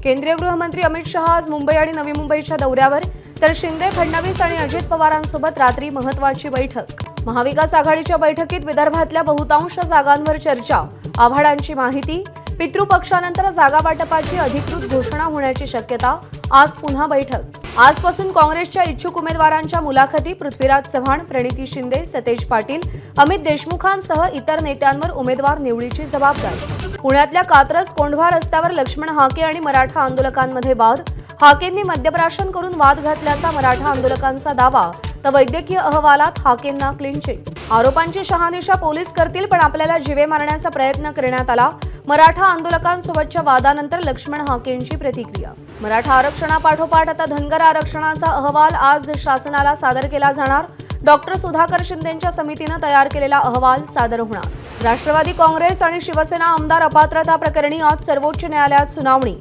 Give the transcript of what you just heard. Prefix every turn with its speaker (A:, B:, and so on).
A: केंद्रीय गृहमंत्री अमित शहा आज मुंबई आणि नवी मुंबईच्या दौऱ्यावर, तर शिंदे, फडणवीस आणि अजित पवारांसोबत रात्री महत्त्वाची बैठक। महाविकास आघाडीच्या बैठकीत विदर्भातल्या बहुतांश जागांवर चर्चा, आव्हाडांची माहिती, पितृपक्षानंतर जागा वाटपाची अधिकृत घोषणा होण्याची शक्यता। आज पुन्हा बैठक। आजपासून काँग्रेसच्या इच्छुक उमेदवारांच्या मुलाखती, पृथ्वीराज चव्हाण, प्रणिती शिंदे, सतेज पाटील, अमित देशमुखांसह इतर नेत्यांवर उमेदवार निवडीची जबाबदारी। पुण्यातल्या कात्रज कोंढवा रस्त्यावर लक्ष्मण हाके आणि मराठा आंदोलकांमध्ये वाद, हाकेंनी मद्यप्राशन करून वाद घातल्याचा मराठा आंदोलकांचा दावा, तर वैद्यकीय अहवालात हाकेंना क्लीन चिट। आरोपांची शहानिशा पोलीस करतील, पण आपल्याला जीवे मारण्याचा प्रयत्न करण्यात आला। मराठा आंदोलकांसोबतच्या वादानंतर लक्ष्मण हाकेंची प्रतिक्रिया। मराठा आरक्षणापाठोपाठ आता धनगर आरक्षणाचा अहवाल आज शासनाला सादर केला जाणार। डॉक्टर सुधाकर शिंदेंच्या समितीने तयार केलेला अहवाल सादर होणार। राष्ट्रवादी काँग्रेस आणि शिवसेना आमदार अपात्रता प्रकरणी आज सर्वोच्च न्यायालयात सुनावणी।